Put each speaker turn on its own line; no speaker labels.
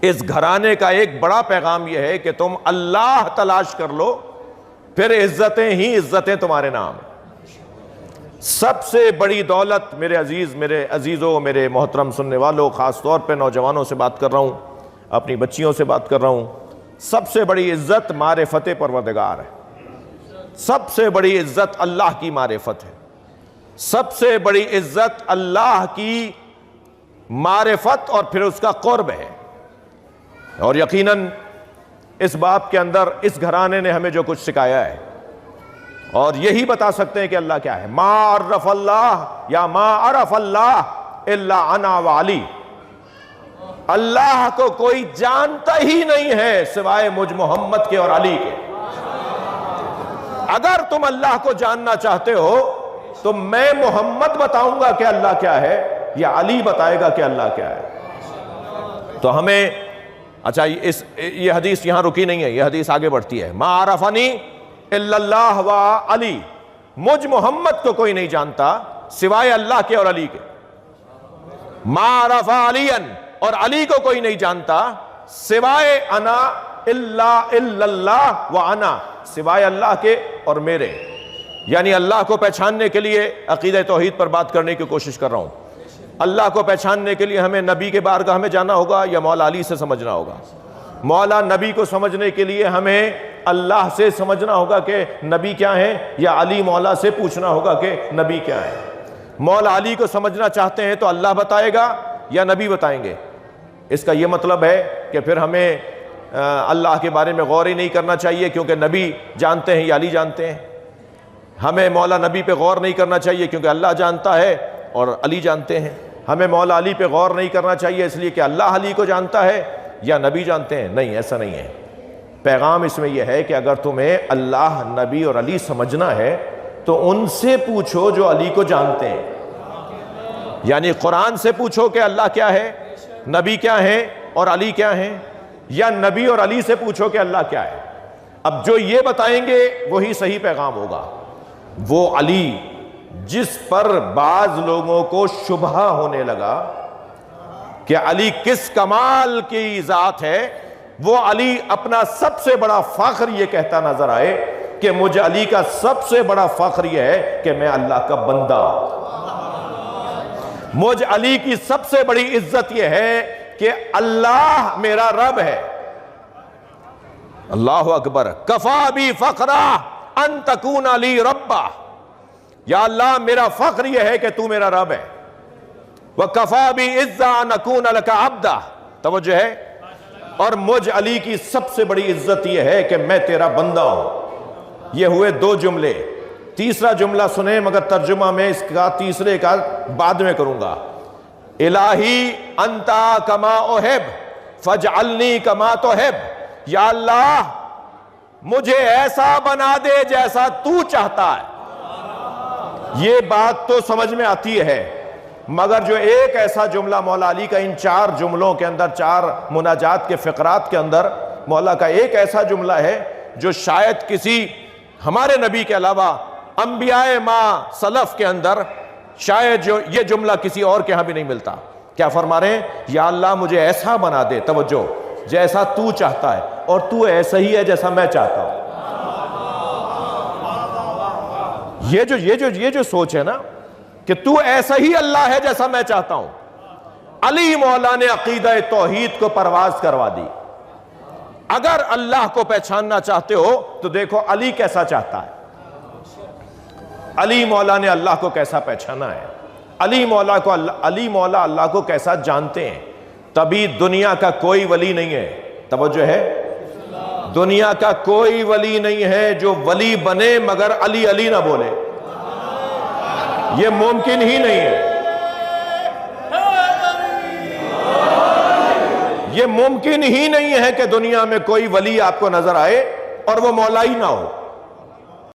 اس گھرانے کا ایک بڑا پیغام یہ ہے کہ تم اللہ تلاش کر لو، پھر عزتیں ہی عزتیں تمہارے نام۔ سب سے بڑی دولت میرے عزیزوں، میرے محترم سننے والوں، خاص طور پہ نوجوانوں سے بات کر رہا ہوں، اپنی بچیوں سے بات کر رہا ہوں، سب سے بڑی عزت معرفت پروردگار ہے۔ سب سے بڑی عزت اللہ کی معرفت ہے، سب سے بڑی عزت اللہ کی معرفت اور پھر اس کا قرب ہے۔ اور یقیناً اس باب کے اندر اس گھرانے نے ہمیں جو کچھ سکھایا ہے، اور یہی بتا سکتے ہیں کہ اللہ کیا ہے۔ ما عرف اللہ یا ما عرف اللہ الا انا وعلی، اللہ کو کوئی جانتا ہی نہیں ہے سوائے مجھ محمد کے اور علی کے۔ اگر تم اللہ کو جاننا چاہتے ہو تو میں محمد بتاؤں گا کہ اللہ کیا ہے، یا علی بتائے گا کہ اللہ کیا ہے۔ تو ہمیں اچھا یہ حدیث یہاں رکی نہیں ہے، یہ حدیث آگے بڑھتی ہے۔ ما عرفنی الا اللہ و علی، مجھ محمد کو کوئی نہیں جانتا سوائے اللہ کے اور علی کے۔ ما عرف علی، اور علی کو کوئی نہیں جانتا سوائے انا الا اللہ و انا، سوائے اللہ کے اور میرے۔ یعنی اللہ کو پہچاننے کے لیے عقیدہ توحید پر بات کرنے کی کوشش کر رہا ہوں۔ اللہ کو پہچاننے کے لیے ہمیں نبی کے بارگاہ میں جانا ہوگا یا مولا علی سے سمجھنا ہوگا؟ مولا نبی کو سمجھنے کے لیے ہمیں اللہ سے سمجھنا ہوگا کہ نبی کیا ہیں، یا علی مولا سے پوچھنا ہوگا کہ نبی کیا ہے؟ مولا علی کو سمجھنا چاہتے ہیں تو اللہ بتائے گا یا نبی بتائیں گے؟ اس کا یہ مطلب ہے کہ پھر ہمیں اللہ کے بارے میں غور ہی نہیں کرنا چاہیے کیونکہ نبی جانتے ہیں یا علی جانتے ہیں۔ ہمیں مولا نبی پہ غور نہیں کرنا چاہیے کیونکہ اللہ جانتا ہے اور علی جانتے ہیں۔ ہمیں مولا علی پہ غور نہیں کرنا چاہیے اس لیے کہ اللہ علی کو جانتا ہے یا نبی جانتے ہیں۔ نہیں، ایسا نہیں ہے۔ پیغام اس میں یہ ہے کہ اگر تمہیں اللہ، نبی اور علی سمجھنا ہے تو ان سے پوچھو جو علی کو جانتے ہیں۔ یعنی قرآن سے پوچھو کہ اللہ کیا ہے، نبی کیا ہیں اور علی کیا ہیں، یا نبی اور علی سے پوچھو کہ اللہ کیا ہے۔ اب جو یہ بتائیں گے وہی صحیح پیغام ہوگا۔ وہ علی جس پر بعض لوگوں کو شبہ ہونے لگا کہ علی کس کمال کی ذات ہے، وہ علی اپنا سب سے بڑا فخر یہ کہتا نظر آئے کہ مجھے علی کا سب سے بڑا فخر یہ ہے کہ میں اللہ کا بندہ ہوں۔ مجھ علی کی سب سے بڑی عزت یہ ہے کہ اللہ میرا رب ہے۔ اللہ اکبر، کفا بی فخرا ان تکون لی ربا، یا اللہ میرا فخر یہ ہے کہ تو میرا رب ہے۔ وکفا بی عزا ان اکون لک عبدا، توجہ ہے، اور مجھ علی کی سب سے بڑی عزت یہ ہے کہ میں تیرا بندہ ہوں۔ یہ ہوئے دو جملے۔ تیسرا جملہ سنیں، مگر ترجمہ میں اس کا تیسرے کا بعد میں کروں گا۔ الہی انتا کما احب فاجعلنی کما تحب، یا اللہ مجھے ایسا بنا دے جیسا تو چاہتا ہے۔ یہ بات تو سمجھ میں آتی ہے، مگر جو ایک ایسا جملہ مولا علی کا ان چار جملوں کے اندر، چار مناجات کے فقرات کے اندر مولا کا ایک ایسا جملہ ہے جو شاید کسی ہمارے نبی کے علاوہ انبیاء ما سلف کے اندر شاید جو یہ جملہ کسی اور کے ہاں بھی نہیں ملتا۔ کیا فرما رہے ہیں؟ یا اللہ مجھے ایسا بنا دے، توجہ، جیسا تو چاہتا ہے، اور تو ایسا ہی ہے جیسا میں چاہتا ہوں۔ یہ جو سوچ ہے نا کہ تو ایسا ہی اللہ ہے جیسا میں چاہتا ہوں، علی مولا نے عقیدہ توحید کو پرواز کروا دی۔ اگر اللہ کو پہچاننا چاہتے ہو تو دیکھو علی کیسا چاہتا ہے، علی مولا نے اللہ کو کیسا پہچانا ہے، علی مولا اللہ کو کیسا جانتے ہیں۔ تبھی دنیا کا کوئی ولی نہیں ہے، توجہ ہے، دنیا کا کوئی ولی نہیں ہے جو ولی بنے مگر علی علی نہ بولے، یہ ممکن ہی نہیں ہے۔ یہ ممکن ہی نہیں ہے کہ دنیا میں کوئی ولی آپ کو نظر آئے اور وہ مولا ہی نہ ہو۔